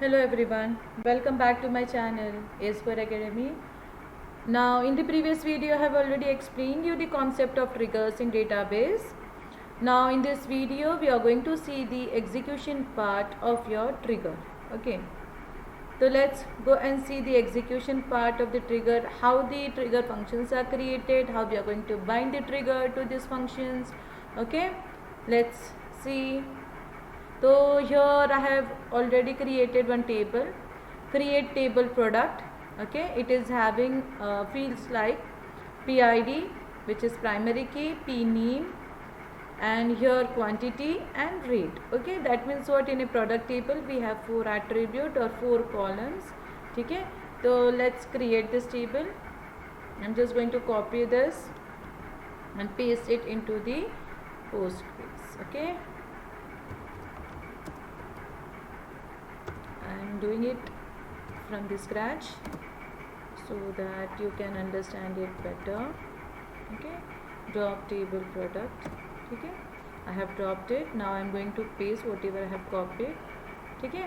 Hello everyone, welcome back to my channel A4 Academy. Now in the previous video I have already explained you the concept of triggers in database. Now in this video we are going to see the execution part of your trigger. Okay, so let's go and see the execution part of the trigger, how the trigger functions are created, how we are going to bind the trigger to these functions. Okay, let's see. So here I have already created one table, create table product. Okay, it is having fields like PID, which is primary key, PNAME, and here quantity and rate. Okay, that means what, in a product table we have 4 attribute or 4 columns. Okay, so let's create this table. I'm just going to copy this and paste it into the Postgres. Okay, I'm doing it from the scratch so that you can understand it better. Okay, drop table product. Okay, I have dropped it. Now I'm going to paste whatever I have copied. Okay,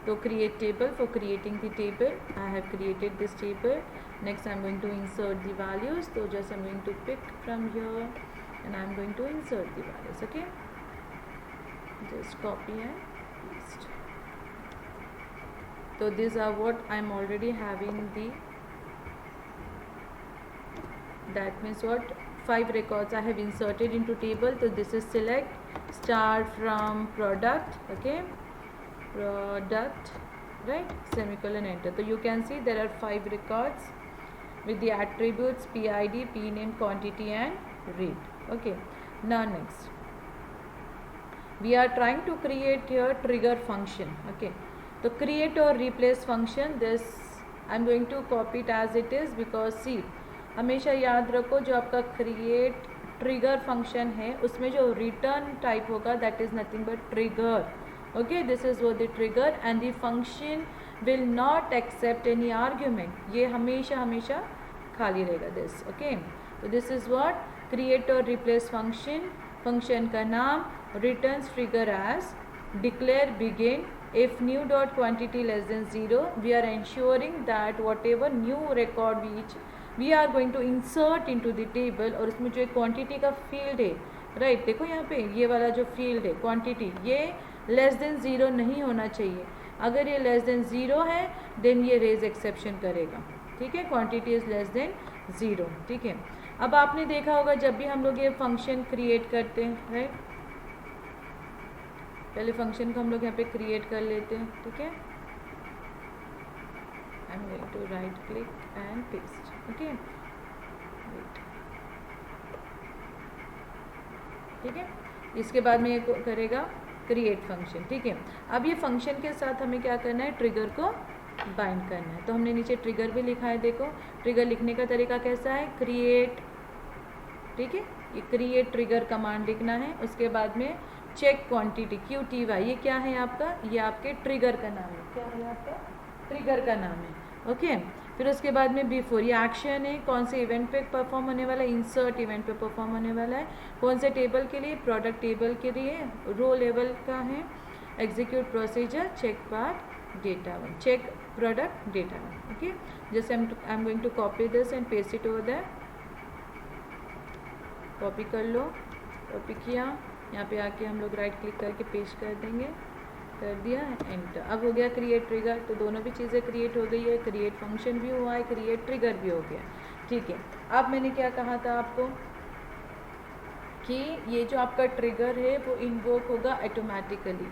so create table. For creating the table I have created this table. Next I'm going to insert the values. So just I'm going to pick from here and I'm going to insert the values. Okay, just copy and paste. So these are what I'm already having the, that means what, 5 records I have inserted into table. So this is select start from product. Okay, product, right, semicolon, enter. So you can see there are 5 records with the attributes PID, PNAME, quantity and rate. Okay, now next we are trying to create here trigger function. Okay, तो create or replace function, this I'm going to copy it as it is, because see, हमेशा याद रखो जो आपका create trigger function है उसमें जो return type होगा that is nothing but trigger. Okay, this is what the trigger, and the function will not accept any argument. ये हमेशा हमेशा खाली रहेगा this. Okay, तो this is what create or replace function. Function का नाम returns trigger as declare begin if new dot quantity less than 0. We are ensuring that whatever new record we are going to insert into the table, और उसमें जो एक quantity का field है, right, देखो यहाँ पे ये वाला जो field है quantity, ये less than 0 नहीं होना चाहिए. अगर ये less than 0 है then ये raise exception करेगा. ठीक है, quantity is less than 0. ठीक है, अब आपने देखा होगा जब भी हम लोग ये फंक्शन क्रिएट करते हैं, राइट, पहले फंक्शन को हम लोग यहाँ पे क्रिएट कर लेते हैं. ठीक है, I am going to right click and paste. Okay, ठीक है, इसके बाद में ये करेगा क्रिएट फंक्शन. ठीक है, अब ये फंक्शन के साथ हमें क्या करना है, ट्रिगर को बाइंड करना है. तो हमने नीचे ट्रिगर भी लिखा है. देखो ट्रिगर लिखने का तरीका कैसा है, क्रिएट. ठीक है, ये क्रिएट ट्रिगर कमांड लिखना है. उसके बाद में चेक क्वांटिटी QTY, ये क्या है आपका, ये आपके ट्रिगर का नाम है. क्या है आपका, ट्रिगर का नाम है. ओके, फिर उसके बाद में बिफोर, ये एक्शन है, कौन से इवेंट पे परफॉर्म होने वाला है, इंसर्ट इवेंट पे परफॉर्म होने वाला है. कौन से टेबल के लिए, प्रोडक्ट टेबल के लिए, रो लेवल का है. Execute procedure check part data 1, check product data 1. Okay, जैसे I am going to copy this and paste it over there. Copy कर लो, कॉपी किया, यहाँ पे आके हम लोग राइट क्लिक करके पेस्ट कर देंगे. कर दिया, एंटर. अब हो गया क्रिएट ट्रिगर. तो दोनों भी चीज़ें क्रिएट हो गई है, क्रिएट फंक्शन भी हुआ है, क्रिएट ट्रिगर भी हो गया. ठीक है, अब मैंने क्या कहा था आपको कि ये जो आपका ट्रिगर है वो इन्वोक होगा ऑटोमेटिकली.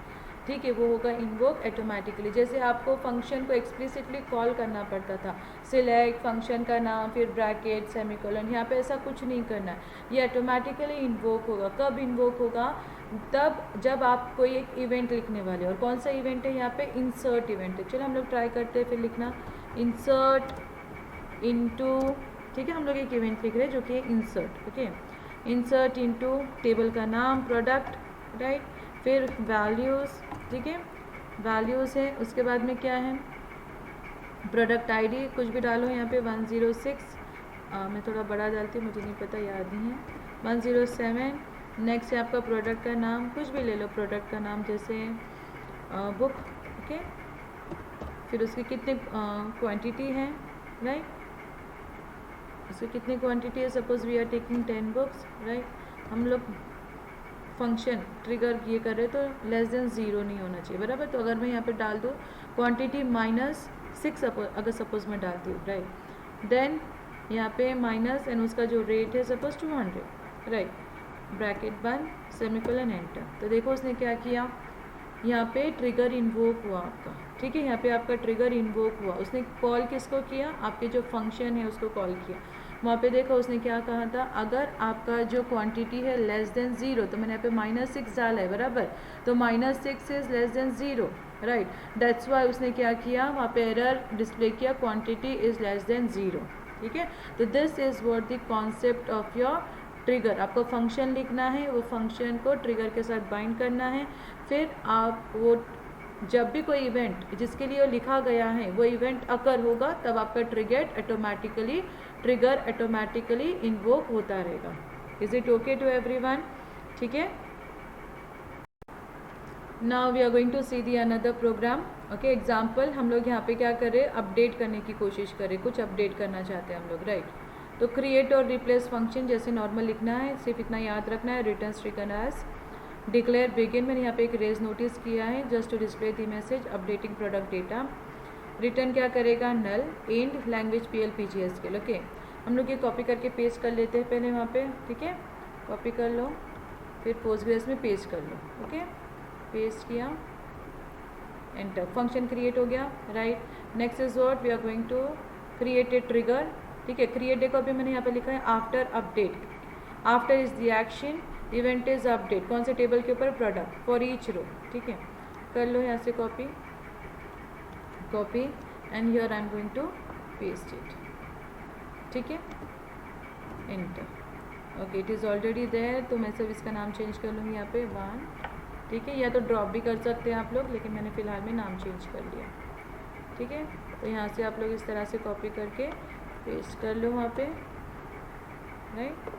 ठीक है, वो होगा इन्वोक ऑटोमेटिकली. जैसे आपको फंक्शन को एक्सप्लिसिटली कॉल करना पड़ता था, सिलेक्ट फंक्शन का नाम फिर ब्रैकेट सेमीकोलन, यहाँ पे ऐसा कुछ नहीं करना है. ये ऑटोमेटिकली इन्वोक होगा. कब इन्वोक होगा, तब जब आप कोई एक इवेंट लिखने वाले हो. और कौन सा इवेंट है यहाँ पे, इंसर्ट इवेंट है. चलो हम लोग ट्राई करते हैं फिर लिखना, इंसर्ट इनटू. ठीक है, हम लोग एक इवेंट लिख रहे हैं जो कि insert. Okay, insert into table का नाम प्रोडक्ट, राइट, फिर वैल्यूज़. ठीक है, वैल्यूज़ है. उसके बाद में क्या है, प्रोडक्ट आईडी कुछ भी डालो यहाँ पे 106. मैं थोड़ा बड़ा डालती हूँ, मुझे नहीं पता, याद नहीं है. 107. नेक्स्ट है आपका प्रोडक्ट का नाम, कुछ भी ले लो प्रोडक्ट का नाम, जैसे बुक. ओके, फिर उसकी कितने क्वांटिटी है, राइट, उसकी कितनी क्वांटिटी है, suppose we are taking 10 books, right, हम लोग फंक्शन ट्रिगर ये कर रहे तो लेस देन 0 नहीं होना चाहिए, बराबर। तो अगर मैं यहाँ पे डाल दूँ क्वांटिटी -6 अगर सपोज मैं डालती हूँ, राइट, देन यहाँ पे माइनस एंड उसका जो रेट है सपोज 200, राइट, ब्रैकेट बंद, सेमीकोलन, एंटर। तो देखो उसने क्या किया, यहाँ पे ट्रिगर इन्वोक हुआ आपका, ठीक है, यहाँ पे आपका ट्रिगर इन्वोक हुआ, उसने कॉल किसको किया, आपके जो फंक्शन है उसको कॉल किया। वहाँ पे देखो उसने क्या कहा था, अगर आपका जो क्वांटिटी है लेस देन 0, तो मैंने यहाँ पे -6 डाला है, बराबर, तो -6 is less than 0, right, that's why उसने क्या किया, वहाँ पे एरर डिस्प्ले किया, क्वांटिटी इज लेस देन 0, ठीक है। तो this is what the concept of your trigger. आपको फंक्शन लिखना है, वो फंक्शन को ट्रिगर के साथ बाइंड करना है, फिर आप वो जब भी कोई इवेंट जिसके लिए वो लिखा गया है वो इवेंट अकर होगा, तब आपका ट्रिगर ऑटोमेटिकली इन्वोक होता रहेगा। Is it okay to everyone? ठीक है। Now we are going to see the another program. Okay, example हम लोग यहाँ पे क्या करें, अपडेट करने की कोशिश करें, कुछ अपडेट करना चाहते हैं हम लोग, राइट। तो क्रिएट और रिप्लेस फंक्शन जैसे नॉर्मल लिखना है, सिर्फ इतना याद रखना है, return string as declare begin. मैंने यहाँ पे एक रेज नोटिस किया है just to display the message updating product data. Return क्या करेगा, नल एंड लैंग्वेज PLPGS के। ओके, हम लोग ये कॉपी करके पेस्ट कर लेते हैं पहले वहाँ पे, ठीक है, कॉपी कर लो, फिर पोस्टग्रेस में पेस्ट कर लो। ओके, पेस्ट किया, एंटर, फंक्शन क्रिएट हो गया, right. Next is what we are going to create a trigger, ठीक है। क्रिएट डे को अभी मैंने यहाँ पे लिखा है after update, after is the action, event is update, कौन से टेबल के ऊपर, प्रोडक्ट, फॉर ईच रो, ठीक है। कर लो यहाँ से copy and here I am going to paste it, ठीक है, enter. Okay, it is already there, तो मैं सिर्फ इसका नाम चेंज कर लूँगी यहाँ पे 1, ठीक है, या तो ड्रॉप भी कर सकते हैं आप लोग, लेकिन मैंने फ़िलहाल में नाम चेंज कर लिया, ठीक है। तो यहाँ से आप लोग इस तरह से कॉपी करके पेस्ट कर लो वहाँ पे, राइट,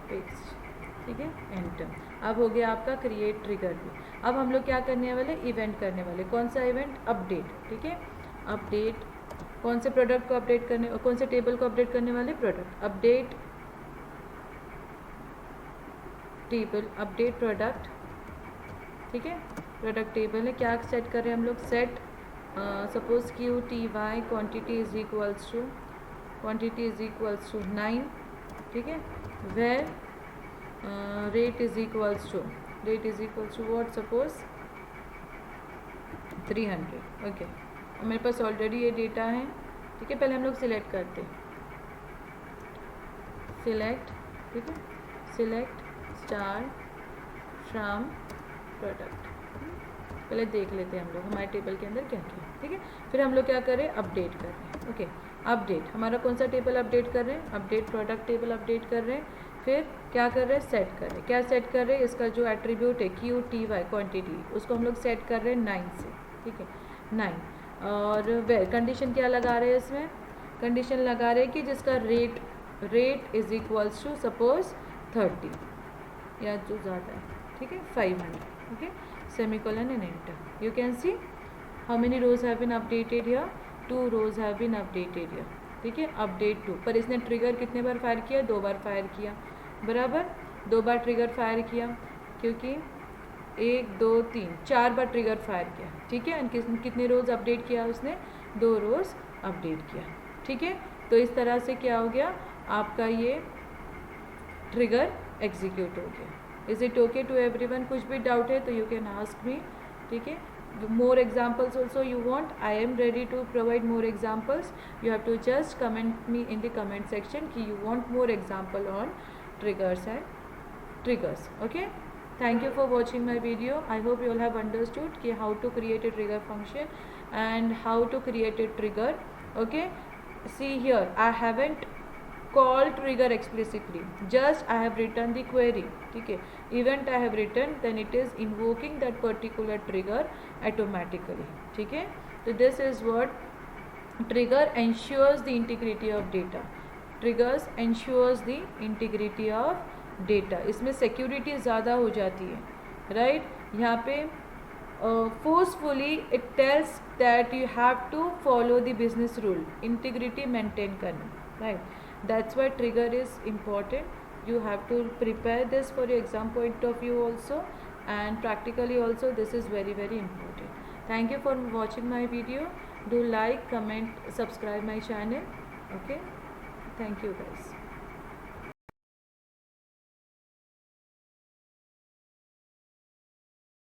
पेस्ट, ठीक है, एंटर। अब हो गया आपका क्रिएट ट्रिगर भी। अब हम लोग क्या करने वाले, इवेंट करने वाले, कौन सा इवेंट, अपडेट, ठीक है, अपडेट, कौन से प्रोडक्ट को अपडेट करने, कौन से टेबल को अपडेट करने वाले, product, update table, update product, ठीक है, प्रोडक्ट टेबल है, क्या सेट कर रहे हैं हम लोग, set suppose QTY quantity is equals to 9, ठीक है, where rate is equals to what, suppose 300। Okay, मेरे पास ऑलरेडी ये डेटा है, ठीक है। पहले हम लोग सिलेक्ट करते, सिलेक्ट, ठीक है, सिलेक्ट स्टार फ्रॉम प्रोडक्ट, पहले देख लेते हैं हम लोग हमारे टेबल के अंदर क्या क्या, ठीक है। फिर हम लोग क्या कर रहे हैं, अपडेट कर रहे हैं। ओके, अपडेट, हमारा कौन सा टेबल अपडेट कर रहे हैं, अपडेट प्रोडक्ट टेबल अपडेट कर रहे हैं। फिर क्या कर रहे हैं, सेट कर रहे हैं, क्या सेट कर रहे हैं, इसका जो एट्रीब्यूट है QTY क्वांटिटी, उसको हम लोग सेट कर रहे हैं 9 से, ठीक है, 9। और वे कंडीशन क्या लगा रहे हैं, इसमें कंडीशन लगा रहे हैं कि जिसका rate is equals to suppose 30 या जो ज़्यादा है, ठीक है, 500, okay, semicolon and enter. You can see how many rows have been updated here, 2 rows have been updated here, ठीक है, अपडेट 2। पर इसने ट्रिगर कितने बार फायर किया, 2 बार फायर किया, बराबर, 2 बार ट्रिगर फायर किया, क्योंकि 1 2 3 4 बार ट्रिगर फायर किया, ठीक है। कितने रोज अपडेट किया उसने, 2 रोज अपडेट किया, ठीक है। तो इस तरह से क्या हो गया, आपका ये ट्रिगर एग्जीक्यूट हो गया। Is it okay to everyone? कुछ भी डाउट है तो यू कैन आस्क मी, ठीक है। More examples also you want, I am ready to provide more examples. You have to just comment me in the comment section कि you want more example on triggers and triggers. Okay, thank you for watching my video. I hope you all have understood कि how to create a trigger function and how to create a trigger. Okay, see here, I haven't call trigger explicitly, just I have written the query, ठीक है, event I have written, then it is invoking that particular trigger automatically, ठीक है। तो this is what trigger ensures the integrity of data, triggers ensures the integrity of data, इसमें security ज़्यादा हो जाती है, right। यहाँ पे forcefully it tells that you have to follow the business rule, integrity maintain करना, right? That's why trigger is important. You have to prepare this for your exam point of view also, and practically also. This is very very important. Thank you for watching my video. Do like, comment, subscribe my channel. Okay, thank you guys.